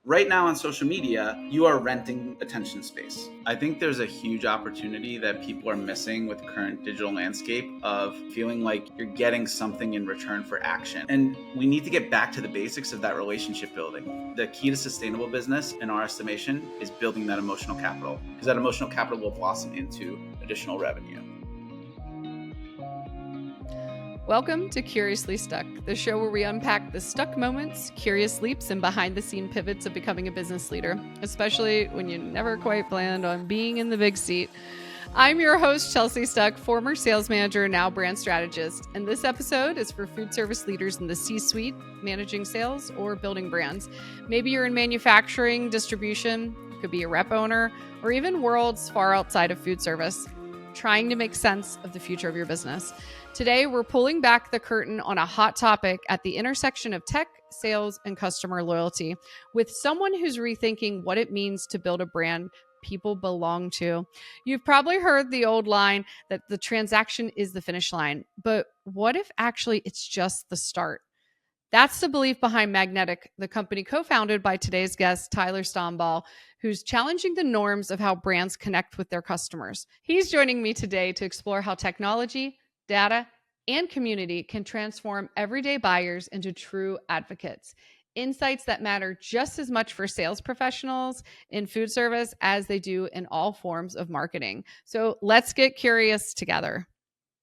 Right now on social media, you are renting attention space. I think there's a huge opportunity that people are missing with the current digital landscape of feeling like you're getting something in return for action. And we need to get back to the basics of that relationship building. The key to sustainable business, in our estimation, is building that emotional capital, because that emotional capital will blossom into additional revenue. Welcome to Curiously Stuck, the show where we unpack the stuck moments, curious leaps, and behind-the-scene pivots of becoming a business leader, especially when you never quite planned on being in the big seat. I'm your host, Chelsea Stuck, former sales manager, now brand strategist, and this episode is for food service leaders in the C-suite, managing sales, or building brands. Maybe you're in manufacturing, distribution, you could be a rep owner, or even worlds far outside of food service, trying to make sense of the future of your business. Today, we're pulling back the curtain on a hot topic at the intersection of tech, sales, and customer loyalty with someone who's rethinking what it means to build a brand people belong to. You've probably heard the old line that the transaction is the finish line, but what if actually it's just the start? That's the belief behind Magnetic, the company co-founded by today's guest, Tyler Stambaugh, who's challenging the norms of how brands connect with their customers. He's joining me today to explore how technology, data, and community can transform everyday buyers into true advocates. Insights that matter just as much for sales professionals in food service as they do in all forms of marketing. So let's get curious together.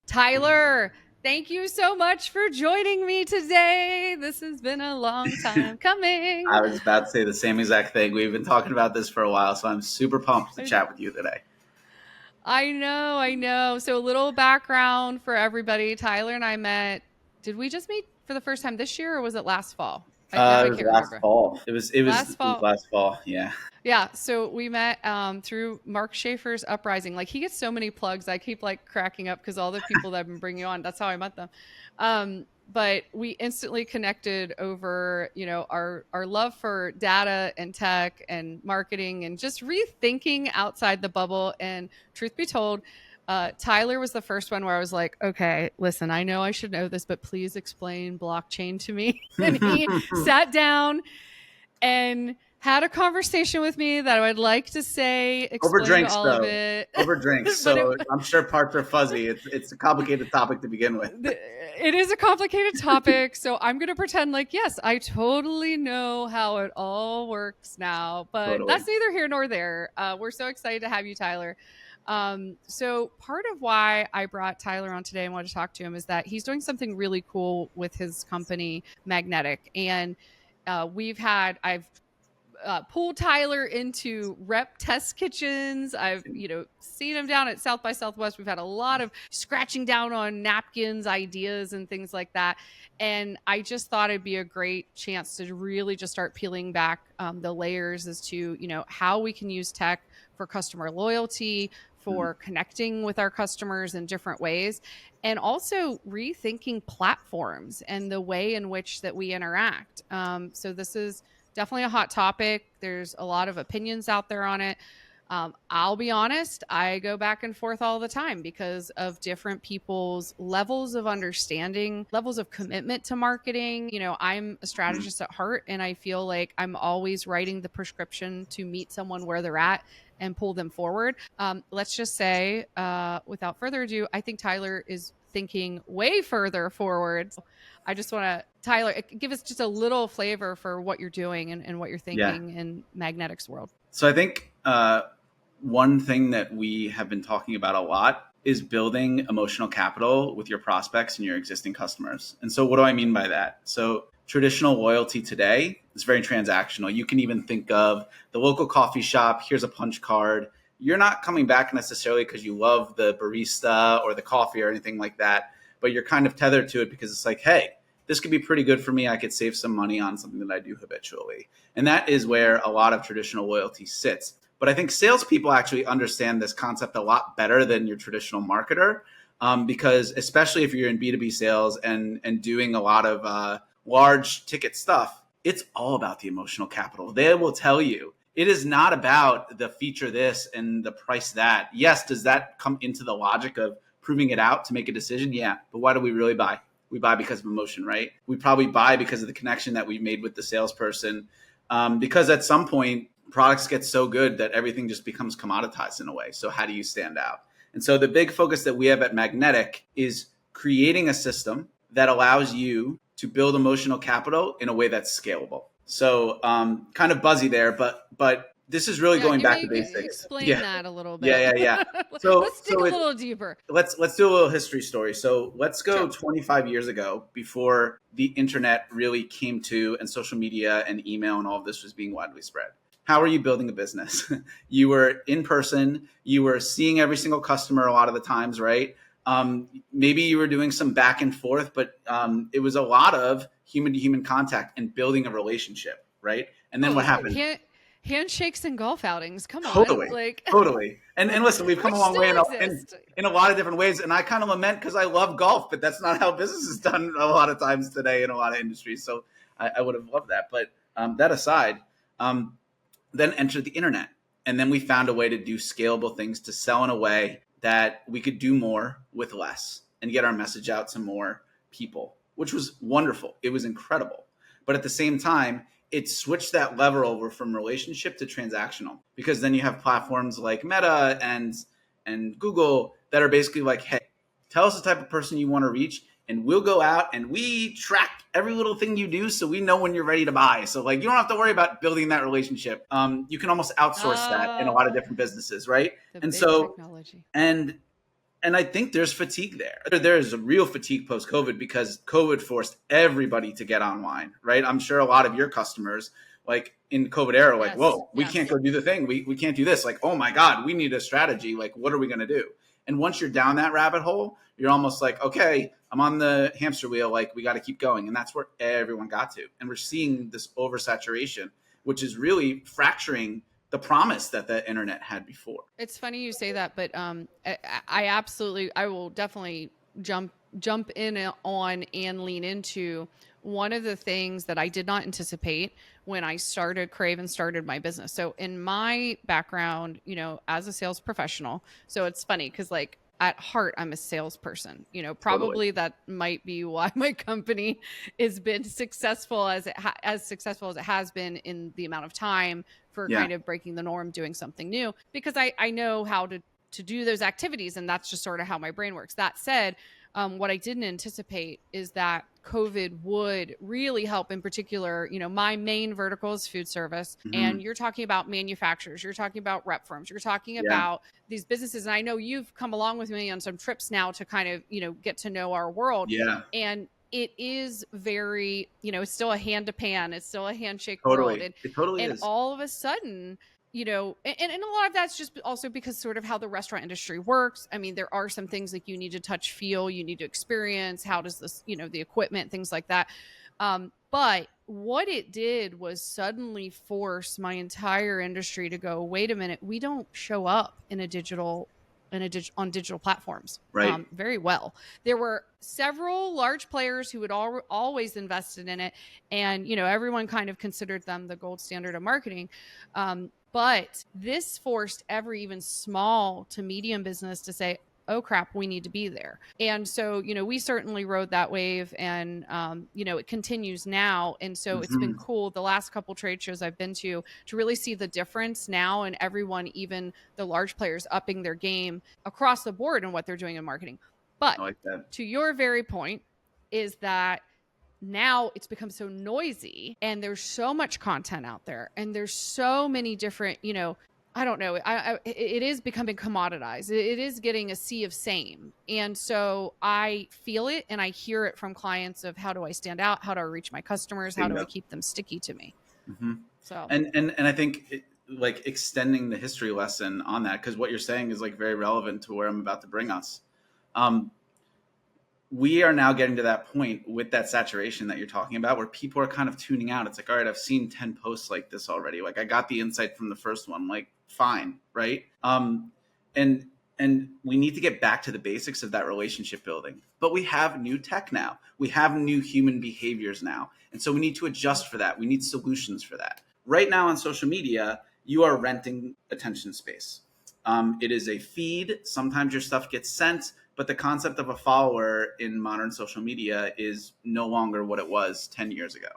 Tyler, thank you so much for joining me today. This has been a long time coming. I was about to say the same exact thing. We've been talking about this for a while, so I'm super pumped to chat with you today. I know. So a little background for everybody. Tyler and I met, did we just meet for the first time this year or was it last fall? It was last fall. It was last fall. Yeah. Yeah. So we met through Mark Schaefer's Uprising. Like he gets so many plugs. I keep like cracking up because all the people that I've been bringing on, that's how I met them. But we instantly connected over, our love for data and tech and marketing and just rethinking outside the bubble. And truth be told, Tyler was the first one where I was like, okay, listen, I know I should know this, but please explain blockchain to me. And he sat down and had a conversation with me that I would like to say, over drinks, all of it. Over drinks. So I'm sure parts are fuzzy. It's a complicated topic to begin with. It is a complicated topic. So I'm going to pretend like, yes, I totally know how it all works now, but That's neither here nor there. We're so excited to have you, Tyler. So part of why I brought Tyler on today and wanted to talk to him is that he's doing something really cool with his company, Magnetic. And I've pulled Tyler into rep test kitchens. I've, seen him down at South by Southwest. We've had a lot of scratching down on napkins, ideas, and things like that. And I just thought it'd be a great chance to really just start peeling back the layers as to, how we can use tech for customer loyalty, for connecting with our customers in different ways, and also rethinking platforms and the way in which that we interact. So this is definitely a hot topic. There's a lot of opinions out there on it. I'll be honest, I go back and forth all the time because of different people's levels of understanding, levels of commitment to marketing. I'm a strategist at heart, and I feel like I'm always writing the prescription to meet someone where they're at and pull them forward. Let's just say, without further ado, I think Tyler is thinking way further forward. I just want to, Tyler, give us just a little flavor for what you're doing and what you're thinking in Magnetic's world. So I think one thing that we have been talking about a lot is building emotional capital with your prospects and your existing customers. And so what do I mean by that? So traditional loyalty today is very transactional. You can even think of the local coffee shop. Here's a punch card. You're not coming back necessarily because you love the barista or the coffee or anything like that, but you're kind of tethered to it because it's like, hey, this could be pretty good for me. I could save some money on something that I do habitually. And that is where a lot of traditional loyalty sits. But I think salespeople actually understand this concept a lot better than your traditional marketer, because especially if you're in B2B sales and doing a lot of large ticket stuff, it's all about the emotional capital. They will tell you it is not about the feature this and the price that. Yes, does that come into the logic of proving it out to make a decision? Yeah, but why do we really buy? We buy because of emotion, right? We probably buy because of the connection that we made with the salesperson because at some point products get so good that everything just becomes commoditized in a way. So how do you stand out? And so the big focus that we have at Magnetic is creating a system that allows you to build emotional capital in a way that's scalable. So kind of buzzy there, but this is really going back to basics. Explain that a little bit. Yeah. So let's dig a little deeper. Let's do a little history story. So let's go 25 years ago, before the internet really came to, and social media and email and all of this was being widely spread. How are you building a business? You were in person. You were seeing every single customer a lot of the times, right? Maybe you were doing some back and forth, but it was a lot of human to human contact and building a relationship, right? And then what happened? Handshakes and golf outings. Come on. Totally. And listen, we've come a long way in a lot of different ways. And I kind of lament because I love golf, but that's not how business is done a lot of times today in a lot of industries. So I would have loved that. But that aside, then entered the internet. And then we found a way to do scalable things, to sell in a way that we could do more with less and get our message out to more people, which was wonderful. It was incredible. But at the same time, it switched that lever over from relationship to transactional, because then you have platforms like Meta and Google that are basically like, hey, tell us the type of person you want to reach, and we'll go out and we track every little thing you do, so we know when you're ready to buy. So like, you don't have to worry about building that relationship. You can almost outsource that in a lot of different businesses, right? And so technology. And I think there's fatigue there. There's a real fatigue post-COVID, because COVID forced everybody to get online, right? I'm sure a lot of your customers, like in COVID era, like, whoa, we can't go do the thing. We can't do this. Like, oh my God, we need a strategy. Like, what are we going to do? And once you're down that rabbit hole, you're almost like, okay, I'm on the hamster wheel. Like, we got to keep going. And that's where everyone got to. And we're seeing this oversaturation, which is really fracturing the promise that the internet had before. It's funny you say that, but I will definitely jump in on and lean into one of the things that I did not anticipate when I started Crave and started my business. So in my background, as a sales professional, so it's funny because like at heart, I'm a salesperson, probably that might be why my company has been successful as successful as it has been in the amount of time for kind of breaking the norm, doing something new, because I know how to do those activities. And that's just sort of how my brain works. That said, what I didn't anticipate is that COVID would really help. In particular, my main vertical is food service, and you're talking about manufacturers, you're talking about rep firms, you're talking about these businesses. And I know you've come along with me on some trips now to kind of, get to know our world. Yeah. And it is very, it's still a hand to pan. It's still a handshake world. And, it totally is. And all of a sudden, and a lot of that's just also because sort of how the restaurant industry works. I mean, there are some things like you need to touch, feel, you need to experience. How does this, the equipment, things like that. But what it did was suddenly force my entire industry to go, wait a minute, we don't show up on digital platforms very well. There were several large players who had always invested in it, and everyone kind of considered them the gold standard of marketing. But this forced every even small to medium business to say, oh crap, we need to be there. And so, we certainly rode that wave, and, it continues now. And so it's been cool the last couple trade shows I've been to really see the difference now, and everyone, even the large players, upping their game across the board in what they're doing in marketing. But to your very point is that now it's become so noisy, and there's so much content out there, and there's so many different, I don't know. It is becoming commoditized. It is getting a sea of same. And so I feel it and I hear it from clients of, how do I stand out? How do I reach my customers? How do I keep them sticky to me? So, and I think like extending the history lesson on that, because what you're saying is like very relevant to where I'm about to bring us. We are now getting to that point with that saturation that you're talking about, where people are kind of tuning out. It's like, all right, I've seen 10 posts like this already. Like, I got the insight from the first one, like, fine. Right. And we need to get back to the basics of that relationship building, but we have new tech now. We have new human behaviors now. And so we need to adjust for that. We need solutions for that. Right now on social media, you are renting attention space. It is a feed. Sometimes your stuff gets sent, but the concept of a follower in modern social media is no longer what it was 10 years ago.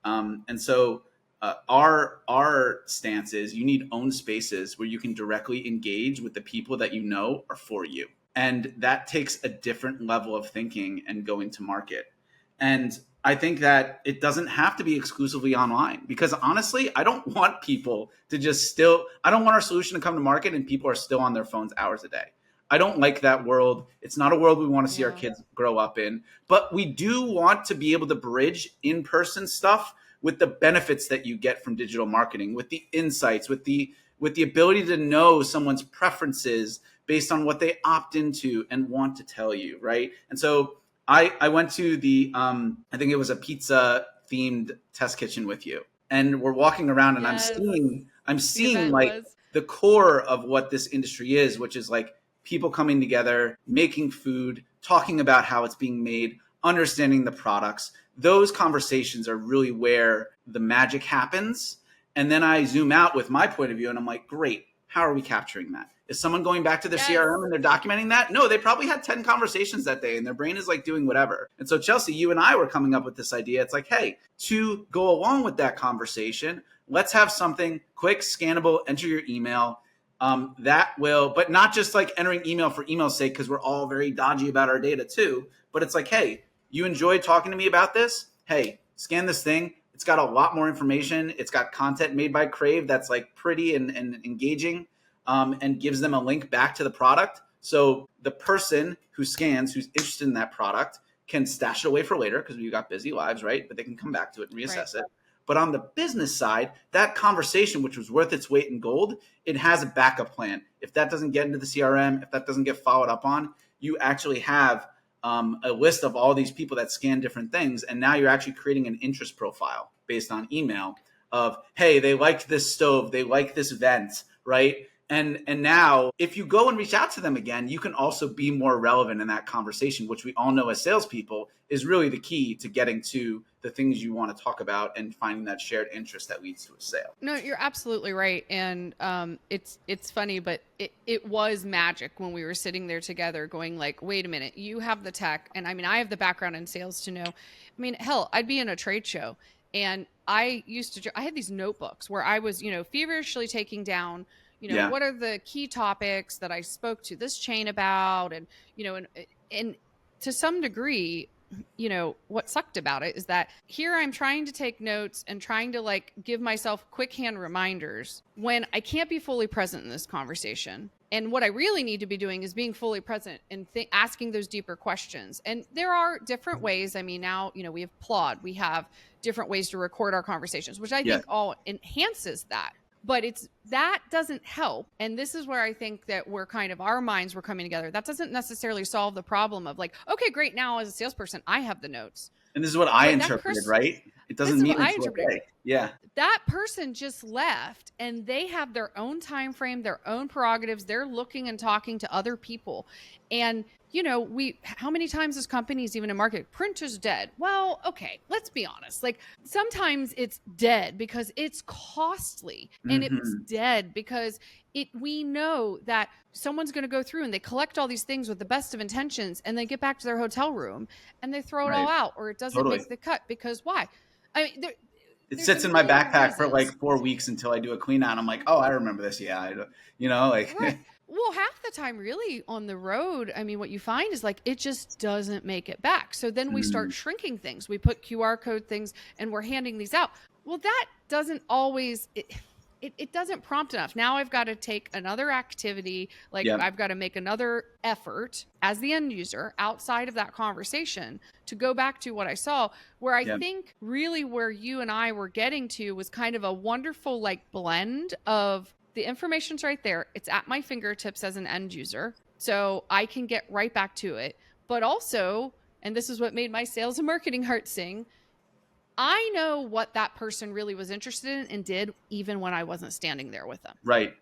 And so Our stance is you need own spaces where you can directly engage with the people that you know are for you. And that takes a different level of thinking and going to market. And I think that it doesn't have to be exclusively online, because honestly, I don't want people to I don't want our solution to come to market and people are still on their phones hours a day. I don't like that world. It's not a world we want to see our kids grow up in, but we do want to be able to bridge in-person stuff with the benefits that you get from digital marketing, with the insights, with the ability to know someone's preferences based on what they opt into and want to tell you, right? And so I went to the I think it was a pizza themed test kitchen with you, and we're walking around and I'm seeing like the core of what this industry is, which is like people coming together, making food, talking about how it's being made, understanding the products. Those conversations are really where the magic happens. And then I zoom out with my point of view and I'm like, great, how are we capturing that? Is someone going back to their CRM and they're documenting that? No, they probably had 10 conversations that day and their brain is like doing whatever. And so Chelsea, you and I were coming up with this idea. It's like, hey, to go along with that conversation, let's have something quick, scannable, enter your email. That will, but not just like entering email for email's sake, because we're all very dodgy about our data too. But it's like, hey, you enjoyed talking to me about this? Hey, scan this thing. It's got a lot more information. It's got content made by Crave that's like pretty and engaging, and gives them a link back to the product. So the person who scans, who's interested in that product, can stash it away for later because we've got busy lives, right? But they can come back to it and reassess it. But on the business side, that conversation, which was worth its weight in gold, it has a backup plan. If that doesn't get into the CRM, if that doesn't get followed up on, you actually have a list of all these people that scan different things. And now you're actually creating an interest profile based on email of, hey, they liked this stove, they like this vent, right? And now if you go and reach out to them again, you can also be more relevant in that conversation, which we all know as salespeople is really the key to getting to the things you want to talk about and finding that shared interest that leads to a sale. No, you're absolutely right. And it's funny, but it was magic when we were sitting there together going like, wait a minute, you have the tech. And I mean, I have the background in sales to know. I mean, hell, I'd be in a trade show and I had these notebooks where I was, feverishly taking down, what are the key topics that I spoke to this chain about? And, and to some degree, what sucked about it is that here I'm trying to take notes and trying to like give myself quick hand reminders when I can't be fully present in this conversation. And what I really need to be doing is being fully present and asking those deeper questions. And there are different ways. I mean, now, we have Plod, we have different ways to record our conversations, which I think all enhances that. But that doesn't help. And this is where I think that our minds were coming together. That doesn't necessarily solve the problem of like, okay, great. Now as a salesperson, I have the notes. And this is what I interpreted, right? It doesn't mean it's okay. Yeah. That person just left and they have their own time frame, their own prerogatives. They're looking and talking to other people. And how many times as companies, even in market, print is dead? Well, okay, let's be honest. Like sometimes it's dead because it's costly and it's dead because we know that someone's going to go through and they collect all these things with the best of intentions and they get back to their hotel room and they throw it all out or it doesn't make the cut because why? I mean, it sits in my backpack for like 4 weeks until I do a clean out. I'm like, oh, I remember this. Yeah. Right. Well, half the time really on the road, I mean, what you find is like, it just doesn't make it back. So then we start shrinking things. We put QR code things and we're handing these out. Well, that doesn't always, it doesn't prompt enough. Now I've got to take another activity. Like I've got to make another effort as the end user outside of that conversation to go back to what I saw, where I think really where you and I were getting to was kind of a wonderful like blend of the information's right there. It's at my fingertips as an end user. So I can get right back to it. But also, and this is what made my sales and marketing heart sing, I know what that person really was interested in and did even when I wasn't standing there with them. Right.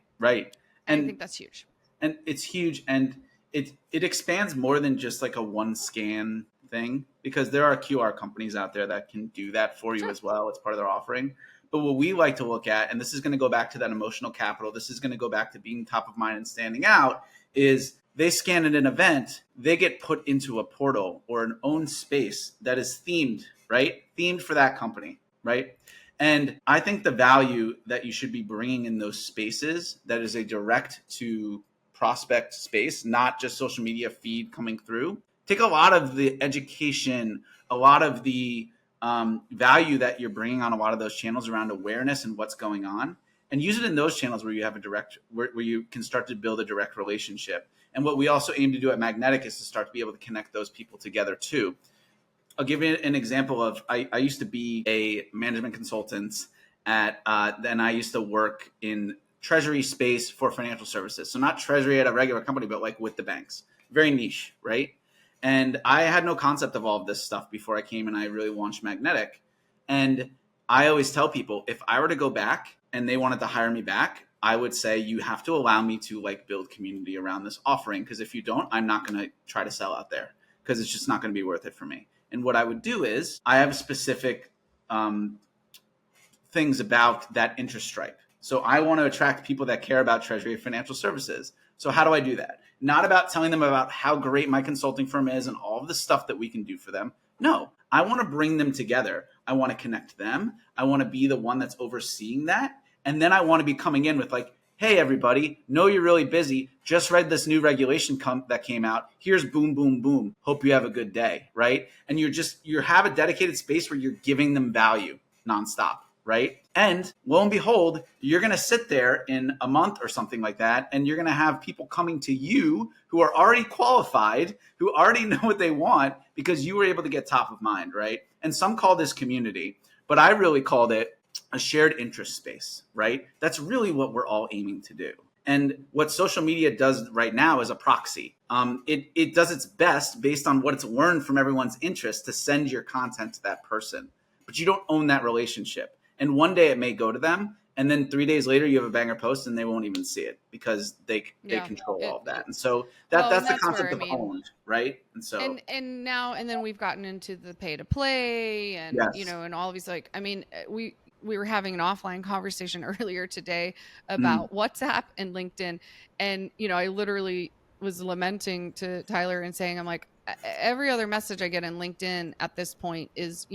And I think that's huge. And it's huge. And it expands more than just like a one scan thing, because there are QR companies out there that can do that for you as well. It's part of their offering. But what we like to look at, and this is going to go back to that emotional capital, this is going to go back to being top of mind and standing out, is they scan at an event, they get put into a portal or an own space that is themed, right? Themed for that company, right? And I think the value that you should be bringing in those spaces that is a direct to prospect space, not just social media feed coming through. Take a lot of the education, a lot of the value that you're bringing on a lot of those channels around awareness and what's going on, and use it in those channels where you have a direct, where you can start to build a direct relationship. And what we also aim to do at Magnetic is to start to be able to connect those people together too. I'll give you an example of, I used to be a management consultant at, then I used to work in treasury space for financial services. So not treasury at a regular company, but like with the banks, very niche, right? And I had no concept of all of this stuff before I came and I really launched Magnetic. And I always tell people, if I were to go back and they wanted to hire me back, I would say you have to allow me to like build community around this offering. Because if you don't, I'm not going to try to sell out there because it's just not going to be worth it for me. And what I would do is I have specific things about that interest stripe. So I want to attract people that care about treasury and financial services. So how do I do that? Not about telling them about how great my consulting firm is and all of the stuff that we can do for them. No, I want to bring them together. I want to connect them. I want to be the one that's overseeing that. And then I want to be coming in with like, hey, everybody, know you're really busy. Just read this new regulation that came out. Here's boom, boom, boom. Hope you have a good day, right? And you have a dedicated space where you're giving them value nonstop, right? And lo and behold, you're going to sit there in a month or something like that, and you're going to have people coming to you who are already qualified, who already know what they want because you were able to get top of mind, right? And some call this community, but I really called it a shared interest space, right? That's really what we're all aiming to do. And what social media does right now is a proxy. It does its best based on what it's learned from everyone's interest to send your content to that person. But you don't own that relationship. And one day it may go to them. And then 3 days later, you have a banger post and they won't even see it because they control all of that. And so that's the concept of owned, right? And so and then we've gotten into the pay to play and, yes. And all of these, like, I mean, we were having an offline conversation earlier today about WhatsApp and LinkedIn. And, I literally was lamenting to Tyler and saying, I'm like, every other message I get in LinkedIn at this point is,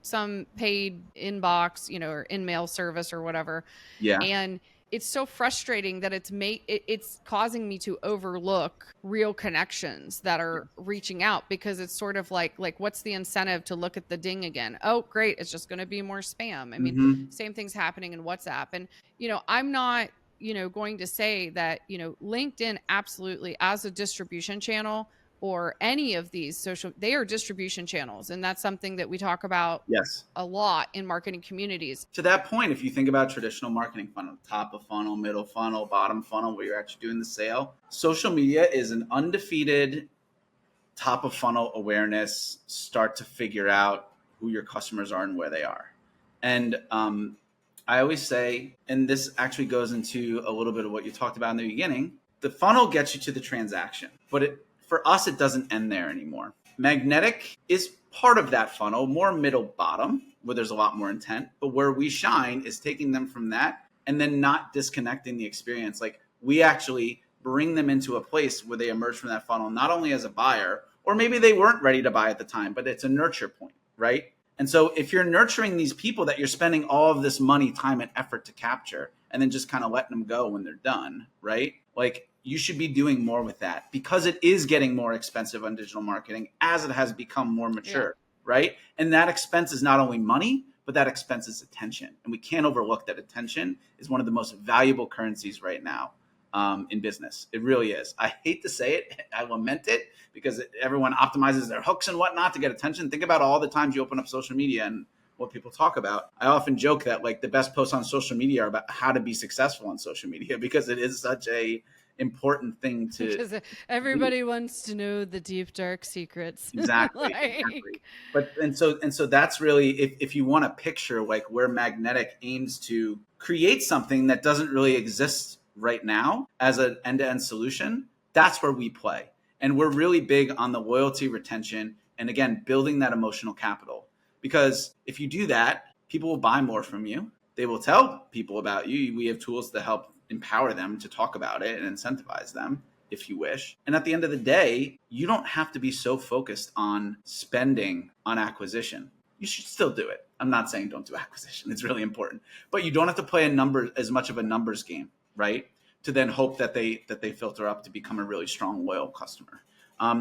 some paid inbox, or in-mail service or whatever. Yeah. And it's so frustrating that it's causing me to overlook real connections that are reaching out, because it's sort of like what's the incentive to look at the ding again? Oh, great. It's just going to be more spam. I mean, same thing's happening in WhatsApp. And, I'm not, going to say that, LinkedIn absolutely as a distribution channel or any of these social, they are distribution channels. And that's something that we talk about a lot in marketing communities. To that point, if you think about traditional marketing funnel, top of funnel, middle funnel, bottom funnel, where you're actually doing the sale, social media is an undefeated top of funnel awareness, start to figure out who your customers are and where they are. And I always say, and this actually goes into a little bit of what you talked about in the beginning, the funnel gets you to the transaction, but for us, it doesn't end there anymore. Magnetic is part of that funnel, more middle bottom, where there's a lot more intent. But where we shine is taking them from that and then not disconnecting the experience. Like, we actually bring them into a place where they emerge from that funnel, not only as a buyer, or maybe they weren't ready to buy at the time, but it's a nurture point, right? And so if you're nurturing these people that you're spending all of this money, time, and effort to capture, and then just kind of letting them go when they're done, right? Like, you should be doing more with that, because it is getting more expensive on digital marketing as it has become more mature, right? And that expense is not only money, but that expense is attention. And we can't overlook that attention is one of the most valuable currencies right now in business. It really is. I hate to say it. I lament it, because everyone optimizes their hooks and whatnot to get attention. Think about all the times you open up social media and what people talk about. I often joke that like the best posts on social media are about how to be successful on social media, because it is such a important thing to, because everybody wants to know the deep dark secrets. Exactly. But and so that's really, if you want to picture like where Magnetic aims to create something that doesn't really exist right now as an end-to-end solution, that's where we play. And we're really big on the loyalty, retention, and again, building that emotional capital. Because if you do that, people will buy more from you. They will tell people about you. We have tools to help empower them to talk about it and incentivize them if you wish. And at the end of the day, you don't have to be so focused on spending on acquisition. you should still do it. I'm not saying don't do acquisition. It's really important, but you don't have to play as much of a numbers game, right? To then hope that they filter up to become a really strong, loyal customer.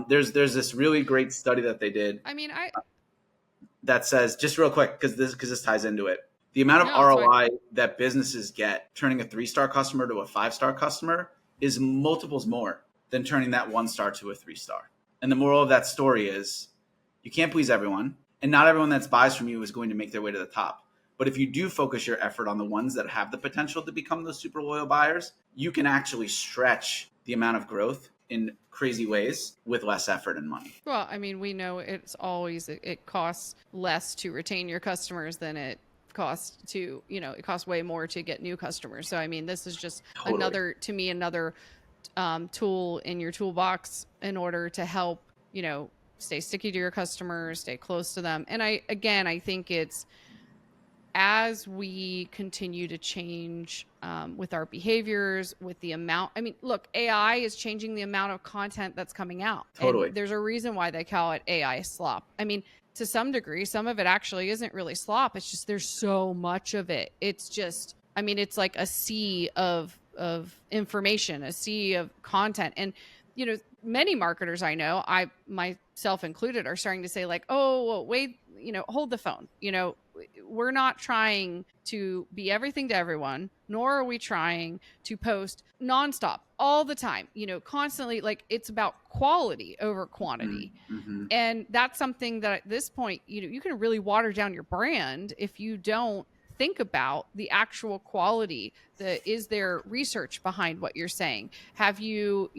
There's this really great study that they did. That says, just real quick, because this ties into it. The amount of ROI that businesses get turning a 3-star customer to a 5-star customer is multiples more than turning that 1-star to a 3-star. And the moral of that story is you can't please everyone, and not everyone that buys from you is going to make their way to the top. But if you do focus your effort on the ones that have the potential to become those super loyal buyers, you can actually stretch the amount of growth in crazy ways with less effort and money. Well, I mean, we know it costs less to retain your customers than it costs to, it costs way more to get new customers. So, I mean, this is just another tool in your toolbox in order to help, stay sticky to your customers, stay close to them. And I think it's, as we continue to change with our behaviors, with the amount, look, AI is changing the amount of content that's coming out. Totally. And there's a reason why they call it AI slop. To some degree, some of it actually isn't really slop. It's just, there's so much of it. It's just, it's like a sea of information, a sea of content. And, many marketers I know, I myself included, are starting to say like, oh, well, wait, hold the phone. We're not trying to be everything to everyone, nor are we trying to post nonstop all the time, constantly. Like, it's about quality over quantity. Mm-hmm. And that's something that at this point, you can really water down your brand if you don't think about the actual quality. Is there research behind what you're saying? Have you,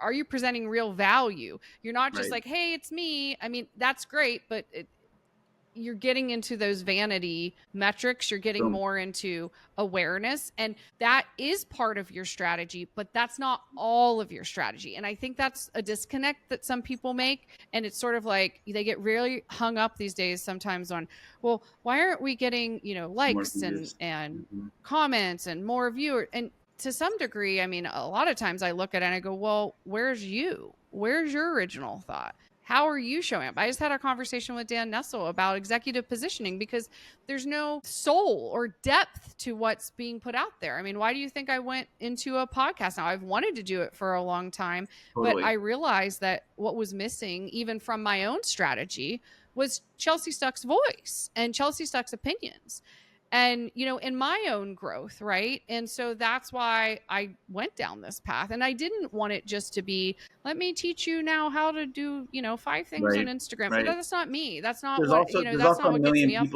are you presenting real value? You're not just like, hey, it's me. That's great, but you're getting into those vanity metrics. You're getting more into awareness, and that is part of your strategy, but that's not all of your strategy. And I think that's a disconnect that some people make. And it's sort of like, they get really hung up these days sometimes on, well, why aren't we getting, likes and mm-hmm. comments and more viewers? And to some degree, a lot of times I look at it and I go, well, where's you? Where's your original thought? How are you showing up? I just had a conversation with Dan Nessel about executive positioning, because there's no soul or depth to what's being put out there. Why do you think I went into a podcast? Now, I've wanted to do it for a long time, But I realized that what was missing, even from my own strategy, was Chelsea Stuck's voice and Chelsea Stuck's opinions. And, in my own growth, right? And so that's why I went down this path. And I didn't want it just to be, let me teach you now how to do, 5 things on Instagram. Right. That's not me. That's not what gets me up.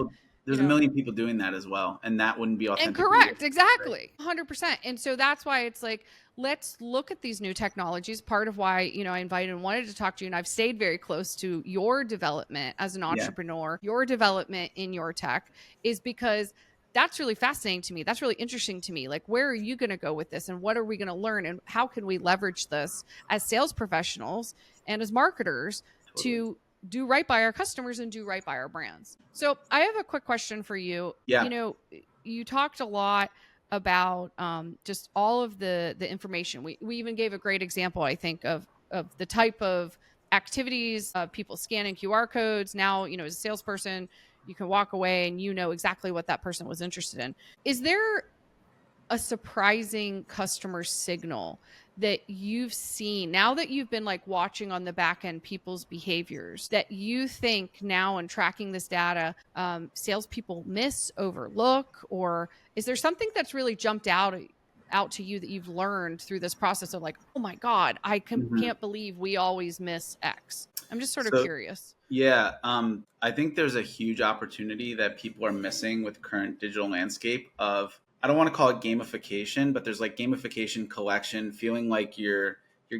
There's a million people doing that as well. And that wouldn't be authentic. And correct. Exactly. 100%. And so that's why it's like, let's look at these new technologies. Part of why, I invited and wanted to talk to you, and I've stayed very close to your development as an entrepreneur, your development in your tech, is because that's really fascinating to me. That's really interesting to me. Like, where are you going to go with this, and what are we going to learn, and how can we leverage this as sales professionals and as marketers to do right by our customers and do right by our brands? So I have a quick question for you. Yeah. You talked a lot about just all of the information. We even gave a great example, I think, of the type of activities, people scanning QR codes. Now, as a salesperson, you can walk away and exactly what that person was interested in. Is there a surprising customer signal that you've seen now that you've been like watching on the back end people's behaviors, that you think now in tracking this data, salespeople miss, overlook? Or is there something that's really jumped out to you that you've learned through this process of like, oh my God, I can't believe we always miss X? I'm just sort of curious. Yeah. I think there's a huge opportunity that people are missing with current digital landscape of, I don't want to call it gamification, but there's like gamification collection, feeling like you're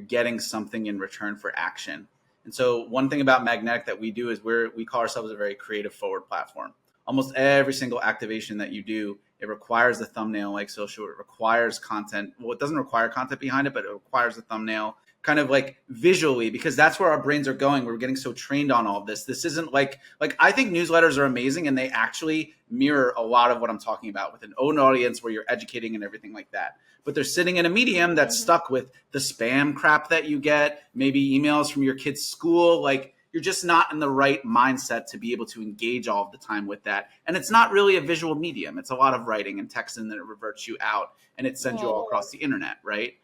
getting something in return for action. And so one thing about Magnetic that we do is we call ourselves a very creative forward platform. Almost every single activation that you do, it requires the thumbnail like social. It requires content. Well, it doesn't require content behind it, but it requires the thumbnail kind of like visually, because that's where our brains are going. We're getting so trained on all of this. This isn't like I think newsletters are amazing, and they actually mirror a lot of what I'm talking about with an own audience where you're educating and everything like that. But they're sitting in a medium that's stuck with the spam crap that you get, maybe emails from your kid's school. Like, you're just not in the right mindset to be able to engage all of the time with that. And it's not really a visual medium. It's a lot of writing and text, and then it reverts you out and it sends you all across the internet, right?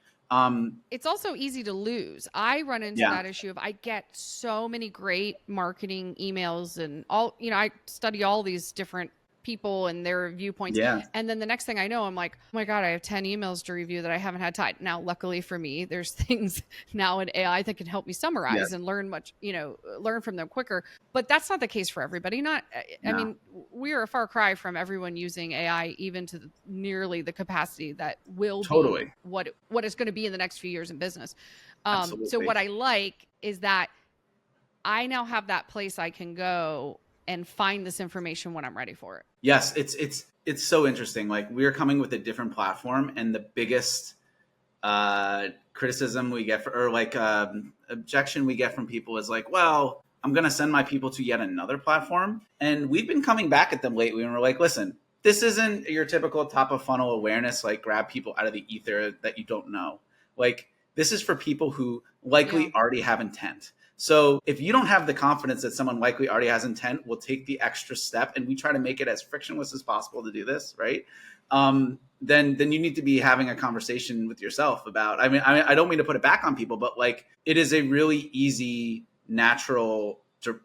It's also easy to lose. I run into that issue of I get so many great marketing emails and all, I study all these different people and their viewpoints. Yeah. And then the next thing I know, I'm like, oh my God, I have 10 emails to review that I haven't had time. Now, luckily for me, there's things now in AI that can help me summarize and learn learn from them quicker. But that's not the case for everybody. I mean, we are a far cry from everyone using AI, even to nearly the capacity that will be what it's going to be in the next few years in business. So what I like is that I now have that place I can go and find this information when I'm ready for it. Yes, it's so interesting. Like, we're coming with a different platform, and the biggest criticism we get objection we get from people is like, well, I'm going to send my people to yet another platform. And we've been coming back at them lately, and we're like, listen, this isn't your typical top of funnel awareness, like grab people out of the ether that you don't know. Like, this is for people who likely already have intent. So if you don't have the confidence that someone likely already has intent, will take the extra step, and we try to make it as frictionless as possible to do this, right? Then you need to be having a conversation with yourself about, I don't mean to put it back on people, but like, it is a really easy, natural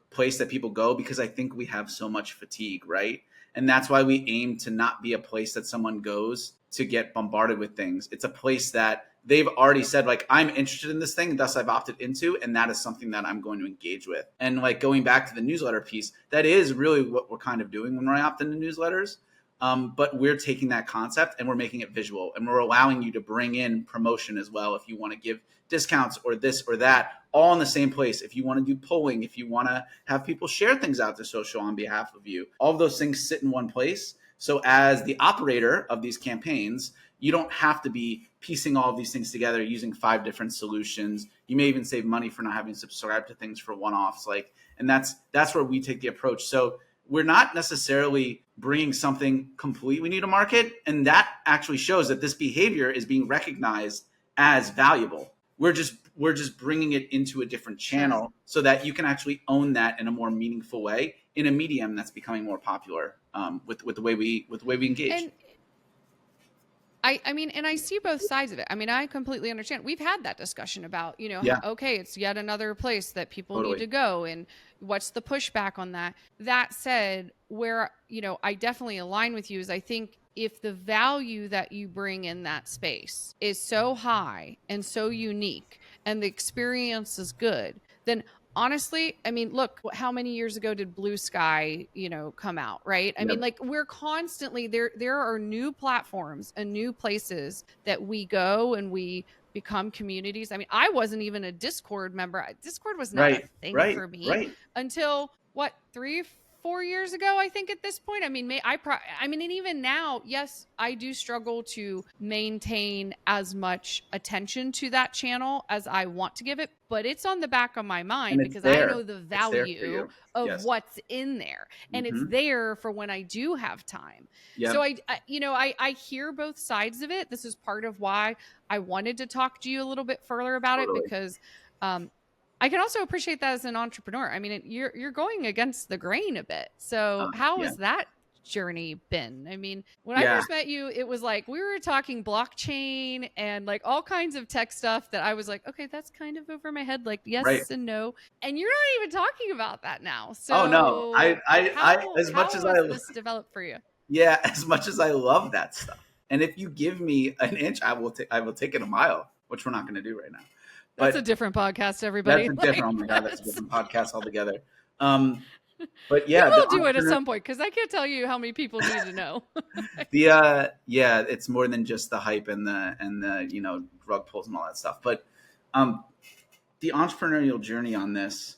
place that people go, because I think we have so much fatigue, right? And that's why we aim to not be a place that someone goes to get bombarded with things. It's a place that they've already said, like, I'm interested in this thing, thus I've opted into, and that is something that I'm going to engage with. And like, going back to the newsletter piece, that is really what we're kind of doing when we opt into newsletters. But we're taking that concept and we're making it visual, and we're allowing you to bring in promotion as well. If you want to give discounts or this or that, all in the same place. If you want to do polling, if you want to have people share things out to social on behalf of you, all of those things sit in one place. So as the operator of these campaigns, you don't have to be piecing all of these things together using 5 different solutions. You may even save money for not having to subscribe to things for one-offs. And that's where we take the approach. So we're not necessarily bringing something completely new to market. And that actually shows that this behavior is being recognized as valuable. We're just bringing it into a different channel so that you can actually own that in a more meaningful way in a medium that's becoming more popular with the way we engage. And I mean, and I see both sides of it. I mean, I completely understand. We've had that discussion about, okay, it's yet another place that people need to go, and what's the pushback on that? That said, where, I definitely align with you is I think if the value that you bring in that space is so high and so unique and the experience is good, then honestly, I mean, look, how many years ago did Blue Sky, come out, right? I mean, like, we're constantly there are new platforms and new places that we go and we become communities. I mean, I wasn't even a Discord member. Discord was not a thing for me until 3-4 years ago, I think, at this point. I mean, and even now, yes, I do struggle to maintain as much attention to that channel as I want to give it, but it's on the back of my mind because I know the value of what's in there, and it's there for when I do have time. So I hear both sides of it. This is part of why I wanted to talk to you a little bit further about it, because I can also appreciate that as an entrepreneur. I mean, you're going against the grain a bit. So how has that journey been? I mean, when I first met you, it was like we were talking blockchain and like all kinds of tech stuff that I was like, okay, that's kind of over my head, like yes and no. And you're not even talking about that now. So how has this developed for you? Yeah, as much as I love that stuff. And if you give me an inch, I will take it a mile, which we're not going to do right now. That's a different podcast, everybody. That's a different podcast altogether. But yeah, we'll do it at some point, because I can't tell you how many people need to know. It's more than just the hype and the rug pulls and all that stuff. But the entrepreneurial journey on this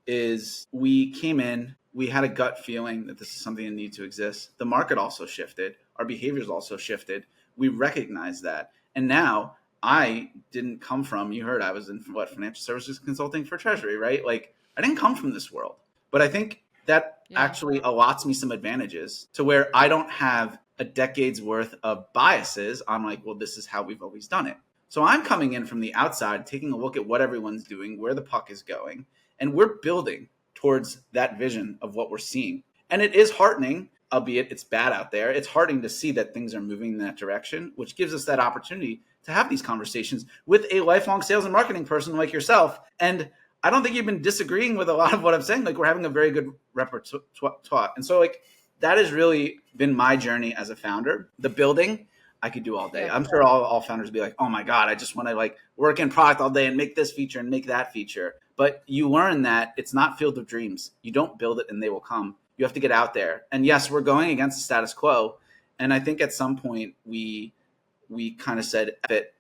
is, we came in, we had a gut feeling that this is something that needed to exist. The market also shifted. Our behaviors also shifted. We recognized that, and now. I didn't come from, you heard I was in financial services consulting for Treasury, right? Like, I didn't come from this world, but I think that actually allots me some advantages to where I don't have a decade's worth of biases on like, well, this is how we've always done it. So I'm coming in from the outside, taking a look at what everyone's doing, where the puck is going, And we're building towards that vision of what we're seeing. And it is heartening, albeit it's bad out there. It's heartening to see that things are moving in that direction, which gives us that opportunity to have these conversations with a lifelong sales and marketing person like yourself. And I don't think you've been disagreeing with a lot of what I'm saying. Like, we're having a very good repertoire. And so, like, that has really been my journey as a founder. The building, I could do all day. I'm sure all founders would be like, oh my God, I just want to like work in product all day and make this feature and make that feature. But you learn that it's not field of dreams. You don't build it and they will come. You have to get out there. And yes, we're going against the status quo. And I think at some point we kind of said that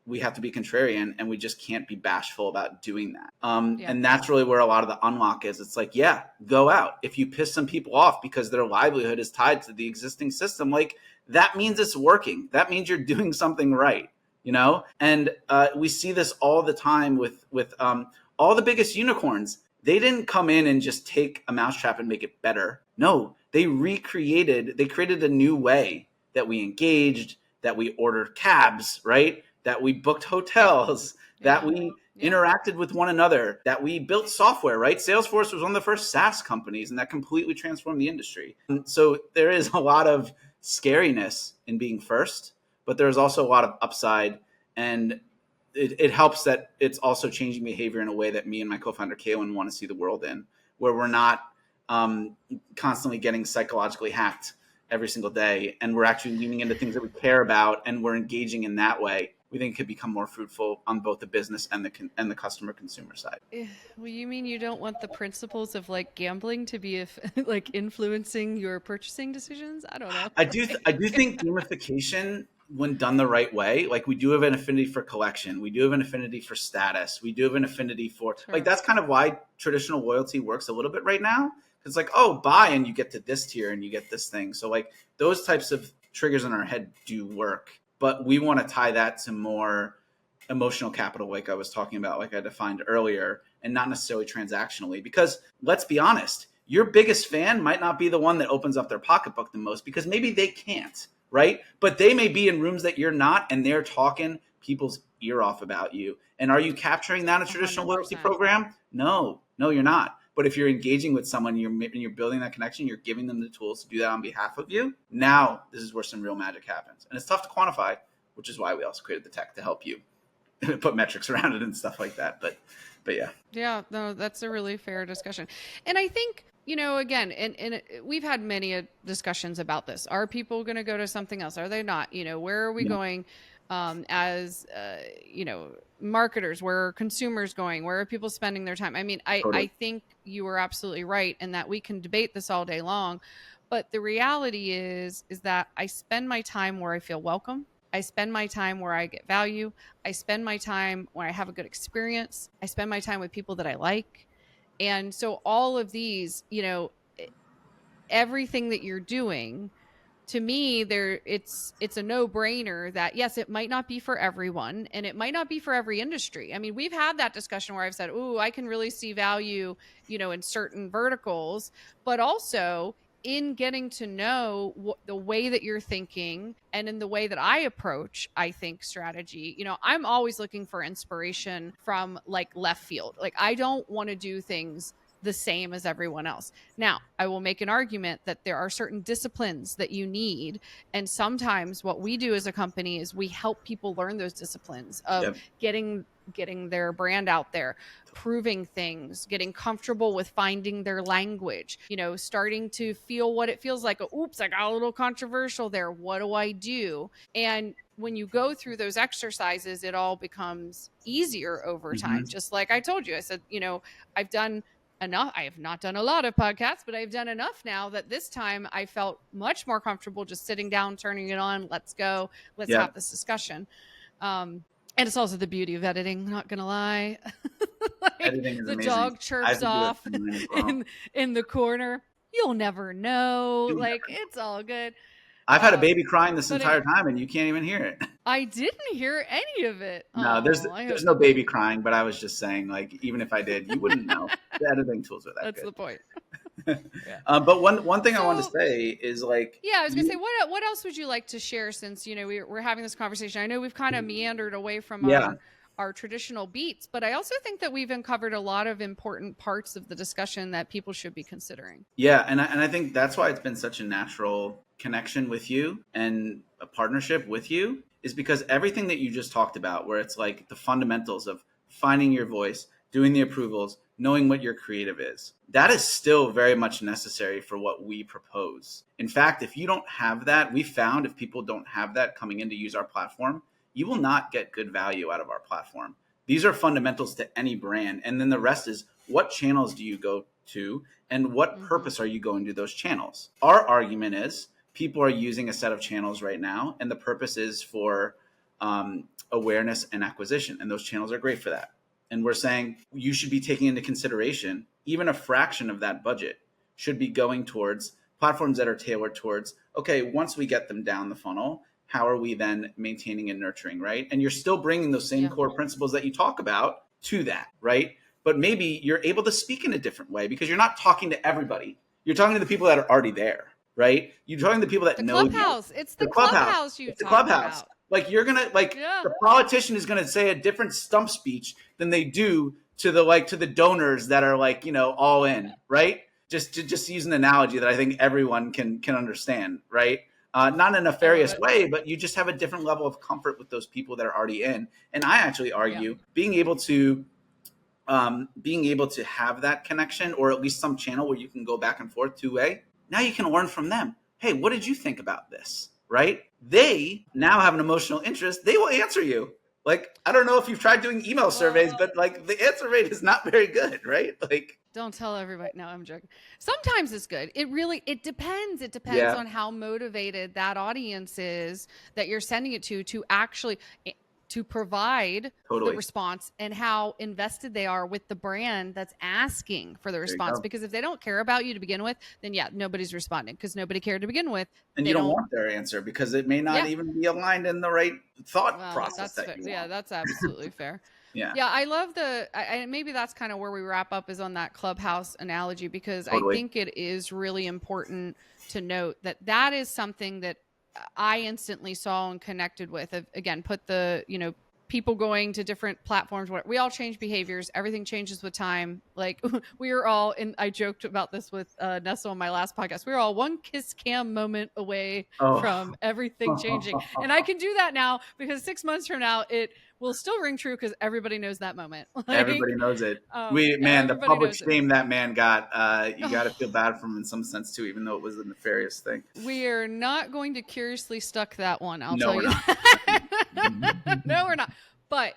we have to be contrarian and we just can't be bashful about doing that. And that's really where a lot of the unlock is. It's like, yeah, go out. If you piss some people off because their livelihood is tied to the existing system, like, that means it's working. That means you're doing something right, you know? And we see this all the time with all the biggest unicorns. They didn't come in and just take a mousetrap and make it better. No, they created a new way that we engaged, that we ordered cabs, right? That we booked hotels, that we interacted with one another, that we built software, right? Salesforce was one of the first SaaS companies, and that completely transformed the industry. And so there is a lot of scariness in being first, but there's also a lot of upside, and it helps that it's also changing behavior in a way that me and my co-founder Kaylin want to see the world in, where we're not constantly getting psychologically hacked every single day, and we're actually leaning into things that we care about, and we're engaging in that way. We think it could become more fruitful on both the business and the customer consumer side. Well, you mean you don't want the principles of like gambling to be like influencing your purchasing decisions? I don't know. I do think gamification, when done the right way, like, we do have an affinity for collection. We do have an affinity for status. We do have an affinity for like, that's kind of why traditional loyalty works a little bit right now. It's like, oh, buy and you get to this tier and you get this thing. So like, those types of triggers in our head do work. But we want to tie that to more emotional capital, like I was talking about, like I defined earlier, and not necessarily transactionally. Because let's be honest, your biggest fan might not be the one that opens up their pocketbook the most, because maybe they can't, right? But they may be in rooms that you're not, and they're talking people's ear off about you. And are you capturing that in a traditional 100%. Loyalty program? No, you're not. But if you're engaging with someone, you're building that connection, you're giving them the tools to do that on behalf of you. Now, this is where some real magic happens. And it's tough to quantify, which is why we also created the tech to help you put metrics around it and stuff like that. But yeah. Yeah, no, that's a really fair discussion. And I think, you know, again, and we've had many discussions about this. Are people going to go to something else? Are they not? You know, where are we going? As, you know, marketers, where are consumers going? Where are people spending their time? I mean, I think you are absolutely right in that we can debate this all day long, but the reality is that I spend my time where I feel welcome. I spend my time where I get value. I spend my time where I have a good experience. I spend my time with people that I like. And so all of these, you know, everything that you're doing, to me, it's a no-brainer that, yes, it might not be for everyone, and it might not be for every industry. I mean, we've had that discussion where I've said, "Ooh, I can really see value, you know, in certain verticals," but also in getting to know the way that you're thinking and in the way that I approach, I think, strategy. You know, I'm always looking for inspiration from like left field. Like, I don't want to do things the same as everyone else. Now, I will make an argument that there are certain disciplines that you need. And sometimes what we do as a company is we help people learn those disciplines of getting their brand out there, proving things, getting comfortable with finding their language, you know, starting to feel what it feels like. Oops, I got a little controversial there. What do I do? And when you go through those exercises, it all becomes easier over time. Just like I told you, I said, you know, I've done enough. I have not done a lot of podcasts, but I've done enough now that this time I felt much more comfortable just sitting down, turning it on. Let's go. Let's have this discussion. And it's also the beauty of editing, not going to lie. Like, editing is the amazing. Dog chirps off in the corner. You'll never know. Like, it's all good. I've had a baby crying this entire time, and you can't even hear it. I didn't hear any of it. No, there's no baby crying, but I was just saying, like, even if I did, you wouldn't know. The editing tools are that good. That's the point. But one thing I wanted to say is, like, I was gonna say, what else would you like to share, since, you know, we're having this conversation? I know we've kind of meandered away from our traditional beats, but I also think that we've uncovered a lot of important parts of the discussion that people should be considering. Yeah, and I think that's why it's been such a natural connection with you and a partnership with you, is because everything that you just talked about, where it's like the fundamentals of finding your voice, doing the approvals, knowing what your creative is, that is still very much necessary for what we propose. In fact, if you don't have that, we found if people don't have that coming in to use our platform, you will not get good value out of our platform. These are fundamentals to any brand. And then the rest is, what channels do you go to and what purpose are you going to those channels? Our argument is people are using a set of channels right now, and the purpose is for awareness and acquisition. And those channels are great for that. And we're saying you should be taking into consideration even a fraction of that budget should be going towards platforms that are tailored towards, okay, once we get them down the funnel, how are we then maintaining and nurturing, right? And you're still bringing those same core principles that you talk about to that, right? But maybe you're able to speak in a different way because you're not talking to everybody. You're talking to the people that are already there, right? You're talking to the people that know Clubhouse. It's the clubhouse you've talked about. Like you're gonna the politician is gonna say a different stump speech than they do to the donors that are like, all in, right? Just to use an analogy that I think everyone can understand, right? Not in a nefarious way, but you just have a different level of comfort with those people that are already in. And I actually argue being able to have that connection, or at least some channel where you can go back and forth two-way. Now you can learn from them. Hey, what did you think about this? Right? They now have an emotional interest. They will answer you. Like, I don't know if you've tried doing email surveys, but like the answer rate is not very good, right? Like, don't tell everybody. No, I'm joking. Sometimes it's good. It depends. It depends on how motivated that audience is that you're sending it to actually to provide the response, and how invested they are with the brand that's asking for the response. Because if they don't care about you to begin with, then nobody's responding because nobody cared to begin with. And you don't want their answer because it may not even be aligned in the right thought process that you want. Yeah, that's absolutely fair. Yeah. I love maybe that's kind of where we wrap up, is on that clubhouse analogy, because I think it is really important to note that is something that I instantly saw and connected with. Again, put the, people going to different platforms. We all change behaviors. Everything changes with time. Like we are all I joked about this with Nessa on my last podcast. We were all one kiss cam moment away from everything changing. And I can do that now because 6 months from now, it will still ring true because everybody knows that moment. Everybody knows it. The public shame that man got, you got to feel bad for him in some sense too, even though it was a nefarious thing. We are not going to curiously stuck that one. I'll tell you. No, we're not. But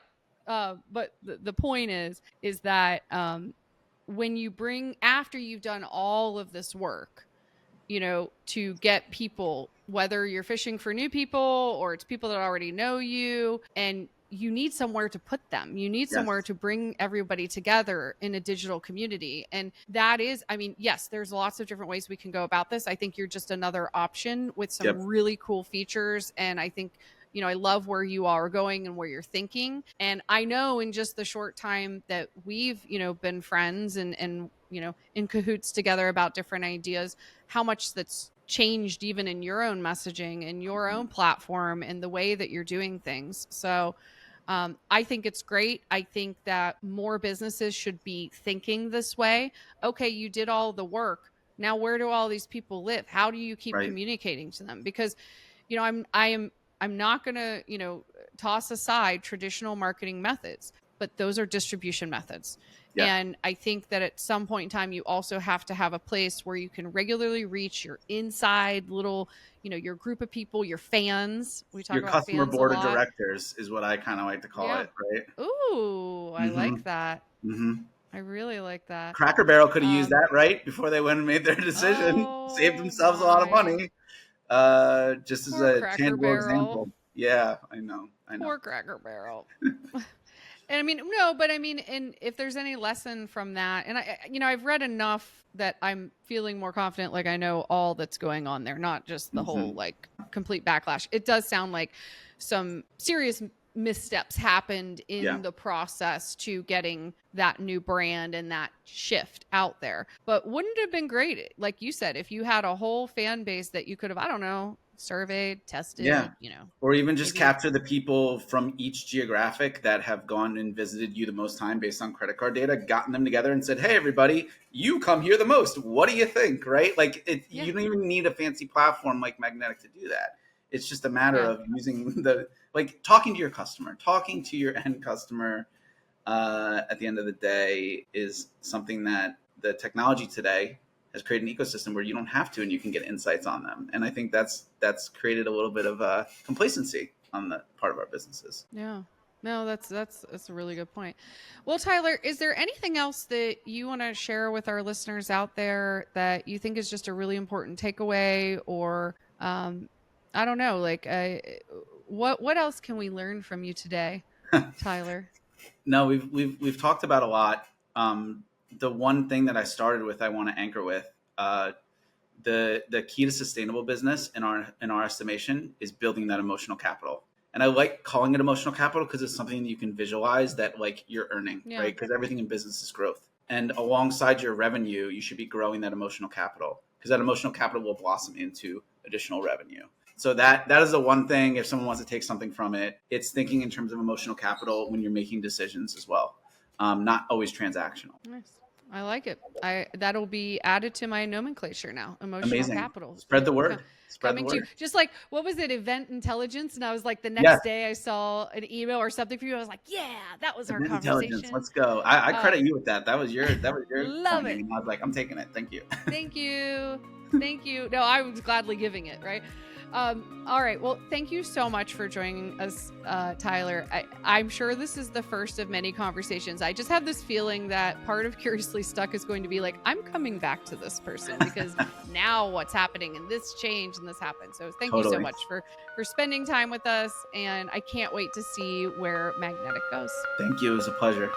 the point is that when you after you've done all of this work, to get people, whether you're fishing for new people or it's people that already know you, and you need somewhere to put them. You need somewhere to bring everybody together in a digital community. And that is, yes, there's lots of different ways we can go about this. I think you're just another option with some really cool features. And I think, I love where you are going and where you're thinking. And I know in just the short time that we've, been friends and in cahoots together about different ideas, how much that's changed even in your own messaging and your own platform and the way that you're doing things. So I think it's great. I think that more businesses should be thinking this way. Okay, you did all the work. Now, where do all these people live? How do you keep communicating to them? Because, I'm not going to, toss aside traditional marketing methods, but those are distribution methods. Yeah. And I think that at some point in time, you also have to have a place where you can regularly reach your inside little, your group of people, your fans. We talk your about customer fans board of directors is what I kind of like to call it, right? Ooh, I like that. I really like that. Cracker Barrel could have used that, right? Before they went and made their decision, saved themselves a lot of money. Just as a tangible example. Yeah, I know. Poor Cracker Barrel. And and if there's any lesson from that, and I've read enough that I'm feeling more confident, like I know all that's going on there, not just the whole like complete backlash. It does sound like some serious missteps happened in the process to getting that new brand and that shift out there. But wouldn't it have been great, like you said, if you had a whole fan base that you could have, surveyed, tested, or even just maybe capture the people from each geographic that have gone and visited you the most time based on credit card data, gotten them together and said, hey, everybody, you come here the most. What do you think? Right? Like you don't even need a fancy platform like Magnetic to do that. It's just a matter of using talking to your customer, talking to your end customer. At the end of the day is something that the technology today has created an ecosystem where you don't have to, and you can get insights on them. And I think that's created a little bit of complacency on the part of our businesses. Yeah. No, that's a really good point. Well, Tyler, is there anything else that you want to share with our listeners out there that you think is just a really important takeaway, or I don't know, like what else can we learn from you today, Tyler? No, we've talked about a lot. The one thing that I started with, I want to anchor with, the key to sustainable business in our estimation is building that emotional capital. And I like calling it emotional capital because it's something that you can visualize that like you're earning, right? Because everything in business is growth. And alongside your revenue, you should be growing that emotional capital, because that emotional capital will blossom into additional revenue. So that is the one thing, if someone wants to take something from it, it's thinking in terms of emotional capital when you're making decisions as well. Not always transactional. Nice. I like it. That'll be added to my nomenclature now. Emotional capital. Spread the word. Coming to you. Just like, what was it? Event intelligence. And I was like, the next day I saw an email or something for you. I was like, yeah, that was our conversation. Let's go. I credit you with that. That was your love it. And I was like, I'm taking it. Thank you. Thank you. Thank you. No, I was gladly giving it, right? All right. Well, thank you so much for joining us, Tyler. I'm sure this is the first of many conversations. I just have this feeling that part of Curiously Stuck is going to be like, I'm coming back to this person because now what's happening and this changed and this happened. So thank you so much for spending time with us. And I can't wait to see where Magnetic goes. Thank you. It was a pleasure.